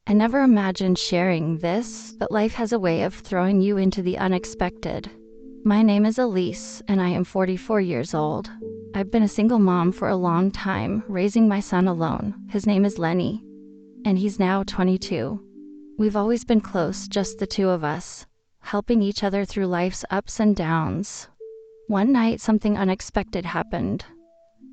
I never imagined sharing this, but life has a way of throwing you into the unexpected. My name is Elise, and I am 44 years old. I've been a single mom for a long time, raising my son alone. His name is Lenny, and he's now 22. We've always been close, just the two of us, helping each other through life's ups and downs. One night, something unexpected happened.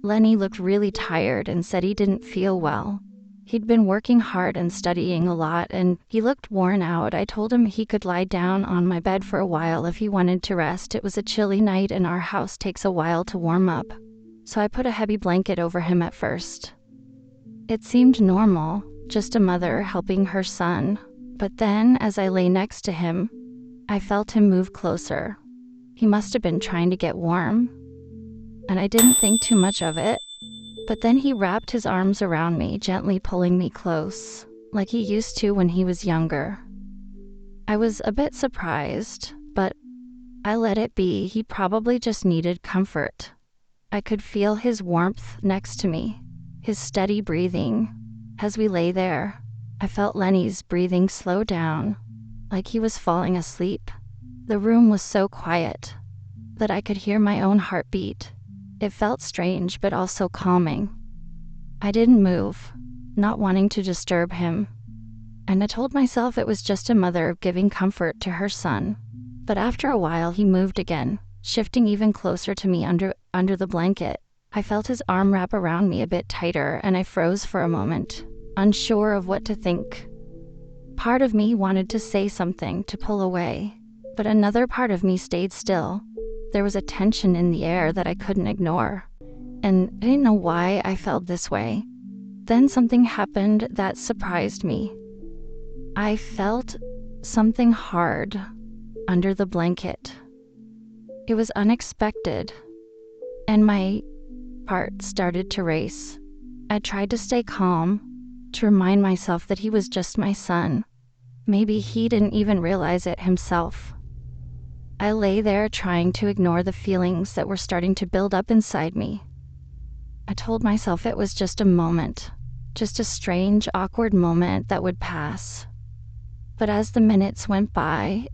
Lenny looked really tired and said he didn't feel well. He'd been working hard and studying a lot, and he looked worn out. I told him he could lie down on my bed for a while if he wanted to rest. It was a chilly night, and our house takes a while to warm up, so I put a heavy blanket over him at first. It seemed normal, just a mother helping her son. But then, as I lay next to him, I felt him move closer. He must have been trying to get warm, and I didn't think too much of it. But then he wrapped his arms around me, gently pulling me close, like he used to when he was younger. I was a bit surprised, but I let it be. He probably just needed comfort. I could feel his warmth next to me, his steady breathing. As we lay there, I felt Lenny's breathing slow down, like he was falling asleep. The room was so quiet that I could hear my own heartbeat. It felt strange, but also calming. I didn't move, not wanting to disturb him, and I told myself it was just a mother giving comfort to her son. But after a while, he moved again, shifting even closer to me under the blanket. I felt his arm wrap around me a bit tighter, and I froze for a moment, unsure of what to think. Part of me wanted to say something, to pull away, but another part of me stayed still. There was a tension in the air that I couldn't ignore, and I didn't know why I felt this way. Then something happened that surprised me. I felt something hard under the blanket. It was unexpected, and my heart started to race. I tried to stay calm, to remind myself that he was just my son. Maybe he didn't even realize it himself. I lay there trying to ignore the feelings that were starting to build up inside me. I told myself it was just a moment, just a strange, awkward moment that would pass. But as the minutes went by,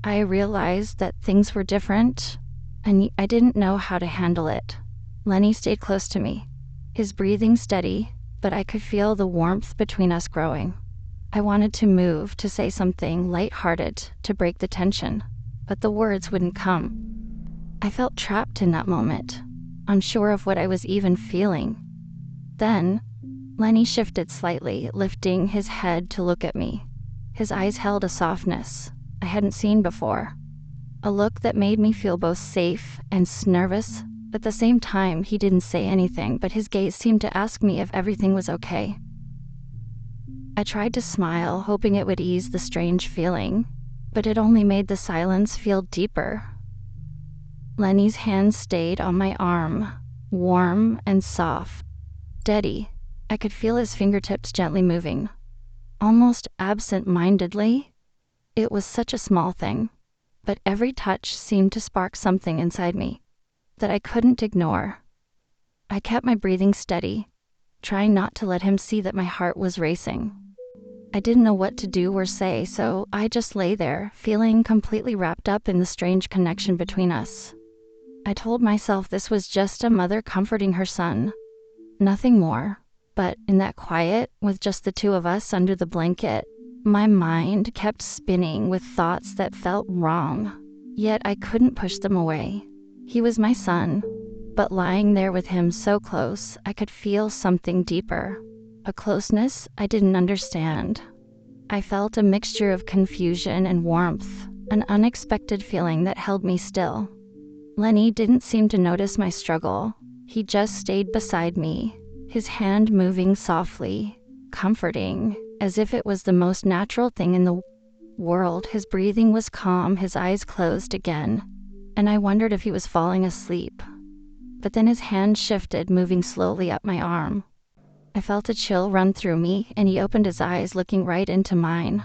I realized that things were different, and I didn't know how to handle it. Lenny stayed close to me, his breathing steady, but I could feel the warmth between us growing. I wanted to move, to say something lighthearted, to break the tension, but the words wouldn't come. I felt trapped in that moment, unsure of what I was even feeling. Then, Lenny shifted slightly, lifting his head to look at me. His eyes held a softness I hadn't seen before, a look that made me feel both safe and nervous. At the same time, he didn't say anything, but his gaze seemed to ask me if everything was okay. I tried to smile, hoping it would ease the strange feeling, but it only made the silence feel deeper. Lenny's hand stayed on my arm, warm and soft, steady. I could feel his fingertips gently moving, almost absent-mindedly. It was such a small thing, but every touch seemed to spark something inside me that I couldn't ignore. I kept my breathing steady, trying not to let him see that my heart was racing. I didn't know what to do or say, so I just lay there, feeling completely wrapped up in the strange connection between us. I told myself this was just a mother comforting her son, nothing more. But in that quiet, with just the two of us under the blanket, my mind kept spinning with thoughts that felt wrong, yet I couldn't push them away. He was my son, but lying there with him so close, I could feel something deeper. A closeness I didn't understand. I felt a mixture of confusion and warmth, an unexpected feeling that held me still. Lenny didn't seem to notice my struggle. He just stayed beside me, his hand moving softly, comforting, as if it was the most natural thing in the world. His breathing was calm, his eyes closed again, and I wondered if he was falling asleep. But then his hand shifted, moving slowly up my arm. I felt a chill run through me, and he opened his eyes, looking right into mine.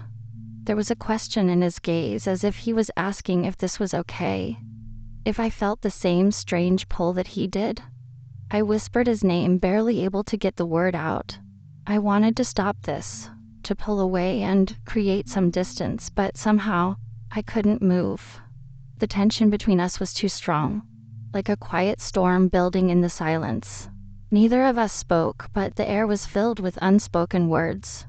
There was a question in his gaze, as if he was asking if this was okay, if I felt the same strange pull that he did. I whispered his name, barely able to get the word out. I wanted to stop this, to pull away and create some distance, but somehow I couldn't move. The tension between us was too strong, like a quiet storm building in the silence. Neither of us spoke, but the air was filled with unspoken words,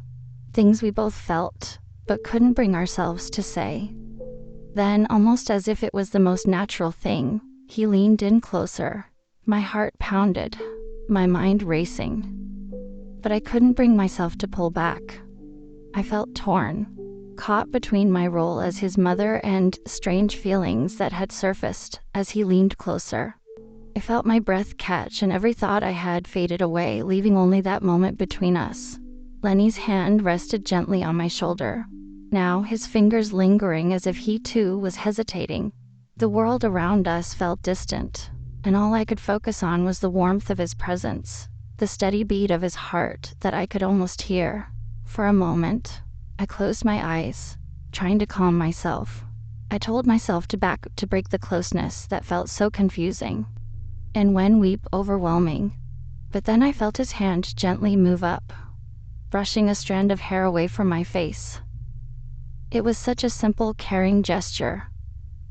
things we both felt, but couldn't bring ourselves to say. Then, almost as if it was the most natural thing, he leaned in closer. My heart pounded, my mind racing. But I couldn't bring myself to pull back. I felt torn, caught between my role as his mother and strange feelings that had surfaced as he leaned closer. I felt my breath catch and every thought I had faded away, leaving only that moment between us. Lenny's hand rested gently on my shoulder, now his fingers lingering as if he too was hesitating. The world around us felt distant, and all I could focus on was the warmth of his presence, the steady beat of his heart that I could almost hear. For a moment, I closed my eyes, trying to calm myself. I told myself to break the closeness that felt so confusing, and when weep overwhelming. But then I felt his hand gently move up, brushing a strand of hair away from my face. It was such a simple, caring gesture,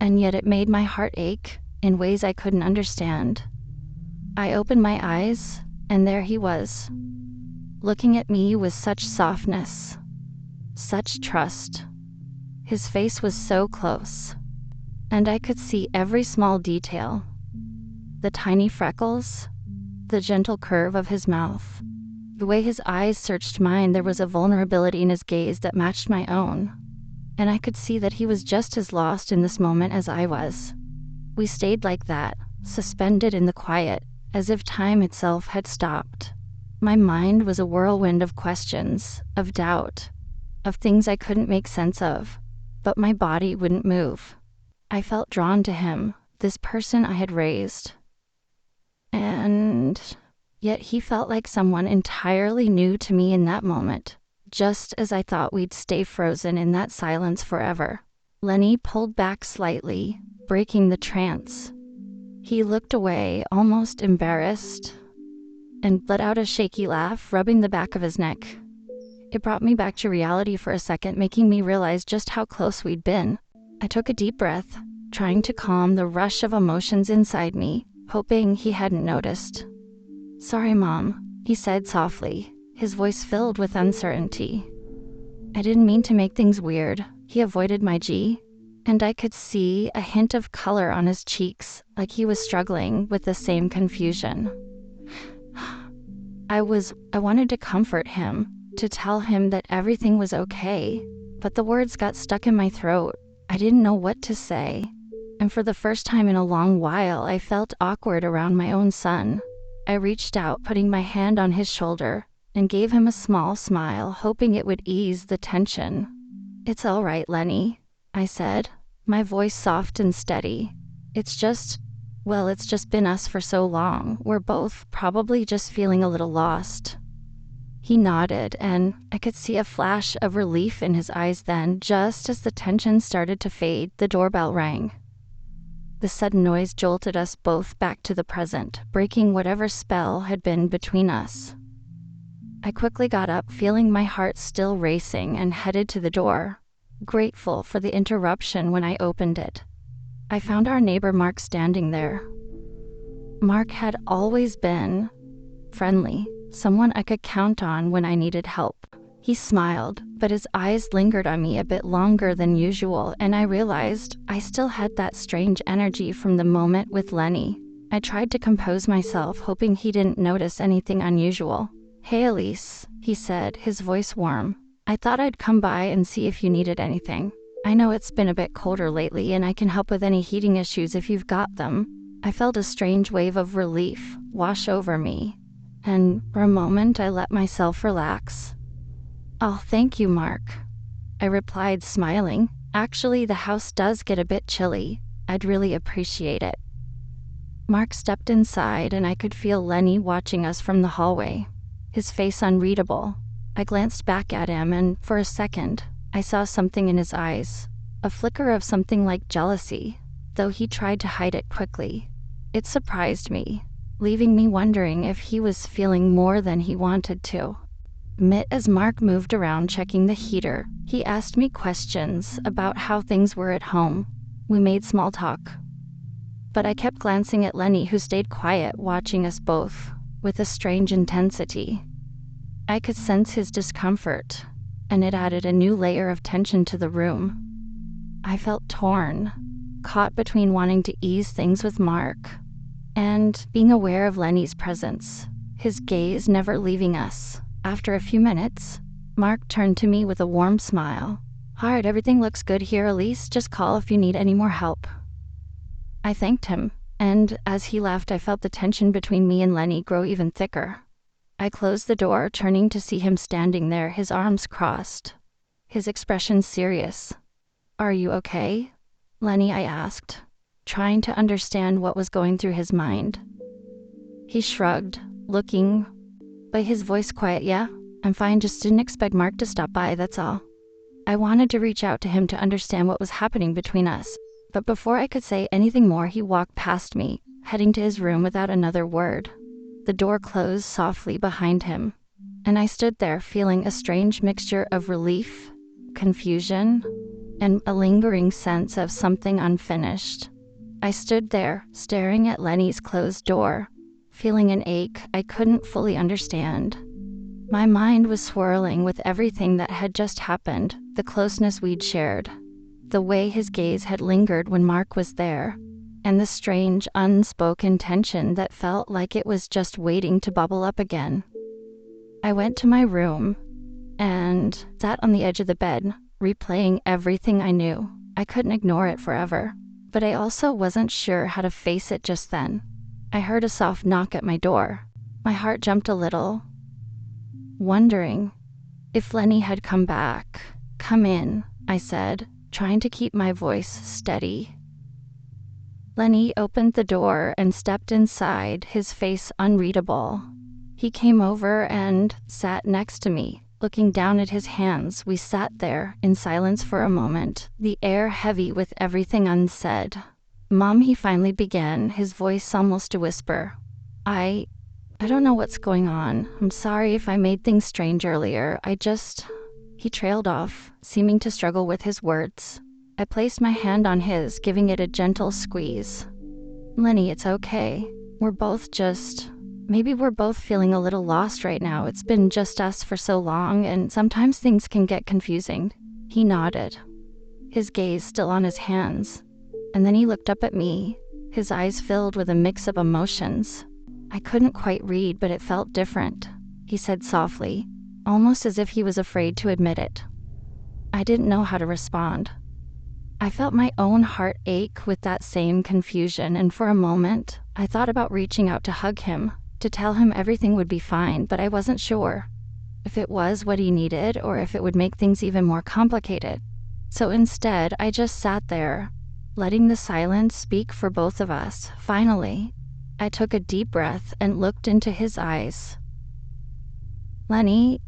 and yet it made my heart ache in ways I couldn't understand. I opened my eyes, and there he was, looking at me with such softness, such trust. His face was so close, and I could see every small detail. The tiny freckles, the gentle curve of his mouth. The way his eyes searched mine, there was a vulnerability in his gaze that matched my own, and I could see that he was just as lost in this moment as I was. We stayed like that, suspended in the quiet, as if time itself had stopped. My mind was a whirlwind of questions, of doubt, of things I couldn't make sense of, but my body wouldn't move. I felt drawn to him, this person I had raised. And yet he felt like someone entirely new to me in that moment, just as I thought we'd stay frozen in that silence forever. Lenny pulled back slightly, breaking the trance. He looked away, almost embarrassed, and let out a shaky laugh, rubbing the back of his neck. It brought me back to reality for a second, making me realize just how close we'd been. I took a deep breath, trying to calm the rush of emotions inside me, hoping he hadn't noticed. "Sorry, Mom," he said softly, his voice filled with uncertainty. "I didn't mean to make things weird." He avoided my G, and I could see a hint of color on his cheeks, like he was struggling with the same confusion. I wanted to comfort him, to tell him that everything was okay, but the words got stuck in my throat. I didn't know what to say, and for the first time in a long while, I felt awkward around my own son. I reached out, putting my hand on his shoulder, and gave him a small smile, hoping it would ease the tension. "It's all right, Lenny," I said, my voice soft and steady. It's just been us for so long. We're both probably just feeling a little lost." He nodded, and I could see a flash of relief in his eyes then. Just as the tension started to fade, the doorbell rang. The sudden noise jolted us both back to the present, breaking whatever spell had been between us. I quickly got up, feeling my heart still racing, and headed to the door, grateful for the interruption when I opened it. I found our neighbor Mark standing there. Mark had always been friendly, someone I could count on when I needed help. He smiled, but his eyes lingered on me a bit longer than usual, and I realized I still had that strange energy from the moment with Lenny. I tried to compose myself, hoping he didn't notice anything unusual. "Hey, Elise," he said, his voice warm. "I thought I'd come by and see if you needed anything. I know it's been a bit colder lately, and I can help with any heating issues if you've got them." I felt a strange wave of relief wash over me, and for a moment I let myself relax. "Oh, thank you, Mark," I replied, smiling. "Actually, the house does get a bit chilly. I'd really appreciate it." Mark stepped inside, and I could feel Lenny watching us from the hallway, his face unreadable. I glanced back at him, and for a second, I saw something in his eyes, a flicker of something like jealousy, though he tried to hide it quickly. It surprised me, leaving me wondering if he was feeling more than he wanted to. As Mark moved around checking the heater, he asked me questions about how things were at home. We made small talk, but I kept glancing at Lenny, who stayed quiet, watching us both with a strange intensity. I could sense his discomfort, and it added a new layer of tension to the room. I felt torn, caught between wanting to ease things with Mark and being aware of Lenny's presence, his gaze never leaving us. After a few minutes, Mark turned to me with a warm smile. "All right, everything looks good here, Elise. Just call if you need any more help." I thanked him, and as he left, I felt the tension between me and Lenny grow even thicker. I closed the door, turning to see him standing there, his arms crossed, his expression serious. "Are you okay, Lenny?" I asked, trying to understand what was going through his mind. He shrugged, looking, but his voice quiet. "Yeah, I'm fine, just didn't expect Mark to stop by, that's all." I wanted to reach out to him to understand what was happening between us, but before I could say anything more, he walked past me, heading to his room without another word. The door closed softly behind him, and I stood there feeling a strange mixture of relief, confusion, and a lingering sense of something unfinished. I stood there, staring at Lenny's closed door, feeling an ache I couldn't fully understand. My mind was swirling with everything that had just happened, the closeness we'd shared, the way his gaze had lingered when Mark was there, and the strange, unspoken tension that felt like it was just waiting to bubble up again. I went to my room and sat on the edge of the bed, replaying everything I knew. I couldn't ignore it forever, but I also wasn't sure how to face it just then. I heard a soft knock at my door. My heart jumped a little, wondering if Lenny had come back. "Come in," I said, trying to keep my voice steady. Lenny opened the door and stepped inside, his face unreadable. He came over and sat next to me, looking down at his hands. We sat there in silence for a moment, the air heavy with everything unsaid. "Mom," he finally began, his voice almost a whisper. I don't know what's going on. I'm sorry if I made things strange earlier. He trailed off, seeming to struggle with his words. I placed my hand on his, giving it a gentle squeeze. "Lenny, it's okay. Maybe we're both feeling a little lost right now. It's been just us for so long, and sometimes things can get confusing." He nodded, his gaze still on his hands, and then he looked up at me, his eyes filled with a mix of emotions. I couldn't quite read, but it felt different. He said softly, almost as if he was afraid to admit it. I didn't know how to respond. I felt my own heart ache with that same confusion, and for a moment, I thought about reaching out to hug him, to tell him everything would be fine, but I wasn't sure if it was what he needed or if it would make things even more complicated. So instead, I just sat there, letting the silence speak for both of us. Finally, I took a deep breath and looked into his eyes. "Lenny,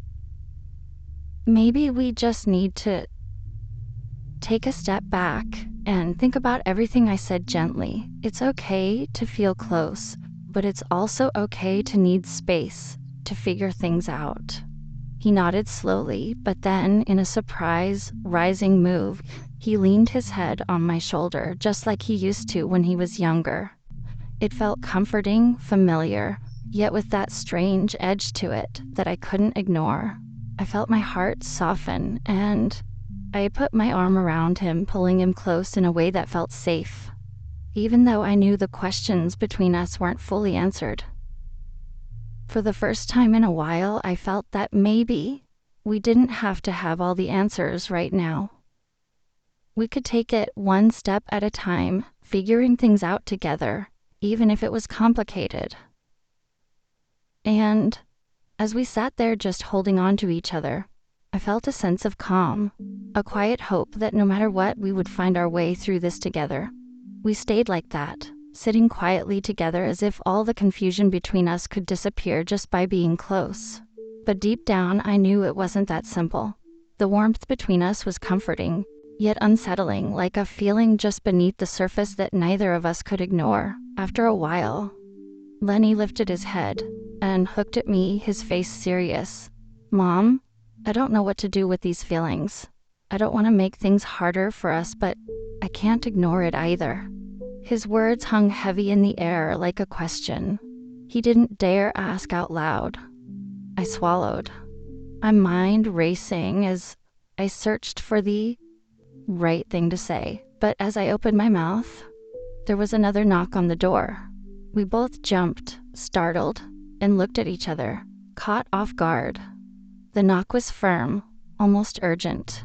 maybe we just need to take a step back and think about everything I said gently. It's okay to feel close, but it's also okay to need space to figure things out." He nodded slowly, but then, in a surprise, rising move, he leaned his head on my shoulder, just like he used to when he was younger. It felt comforting, familiar, yet with that strange edge to it that I couldn't ignore. I felt my heart soften, and I put my arm around him, pulling him close in a way that felt safe, even though I knew the questions between us weren't fully answered. For the first time in a while, I felt that maybe we didn't have to have all the answers right now. We could take it one step at a time, figuring things out together, even if it was complicated. And as we sat there just holding on to each other, I felt a sense of calm, a quiet hope that no matter what, we would find our way through this together. We stayed like that, sitting quietly together as if all the confusion between us could disappear just by being close. But deep down, I knew it wasn't that simple. The warmth between us was comforting, yet unsettling, like a feeling just beneath the surface that neither of us could ignore. After a while, Lenny lifted his head and looked at me, his face serious. "Mom, I don't know what to do with these feelings. I don't want to make things harder for us, but I can't ignore it either." His words hung heavy in the air like a question he didn't dare ask out loud. I swallowed, my mind racing as I searched for the right thing to say. But as I opened my mouth, there was another knock on the door. We both jumped, startled, and looked at each other, caught off guard. The knock was firm, almost urgent,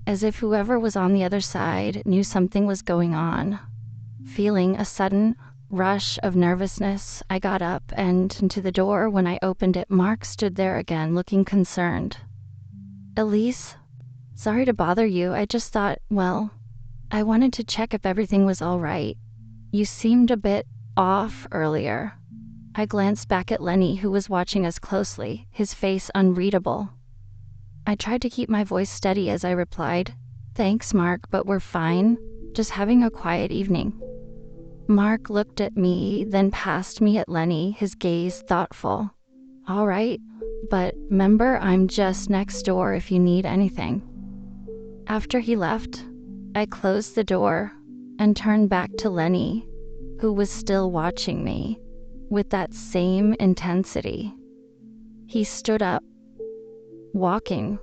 as if whoever was on the other side knew something was going on. Feeling a sudden rush of nervousness, I got up and into the door. When I opened it, Mark stood there again, looking concerned. "Elise, sorry to bother you. I just thought, well, I wanted to check if everything was all right. You seemed a bit off earlier." I glanced back at Lenny, who was watching us closely, his face unreadable. I tried to keep my voice steady as I replied, "Thanks, Mark, but we're fine. Just having a quiet evening." Mark looked at me, then past me at Lenny, his gaze thoughtful. "All right, but remember, I'm just next door if you need anything." After he left, I closed the door and turned back to Lenny, who was still watching me with that same intensity. He stood up, walking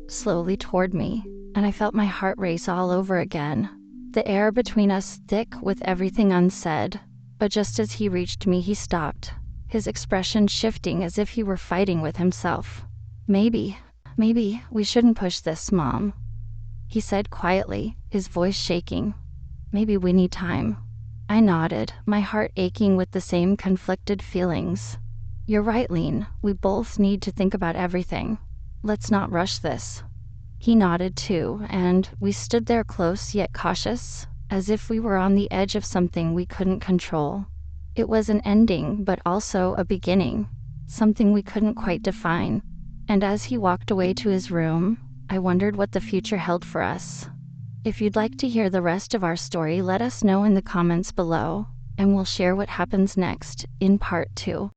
slowly toward me, and I felt my heart race all over again. The air between us thick with everything unsaid, but just as he reached me, he stopped, his expression shifting as if he were fighting with himself. Maybe we shouldn't push this, Mom," he said quietly, his voice shaking. "Maybe we need time." I nodded, my heart aching with the same conflicted feelings. "You're right, Lean. We both need to think about everything. Let's not rush this." He nodded too, and we stood there close yet cautious, as if we were on the edge of something we couldn't control. It was an ending, but also a beginning, something we couldn't quite define. And as he walked away to his room, I wondered what the future held for us. If you'd like to hear the rest of our story, let us know in the comments below, and we'll share what happens next in part 2.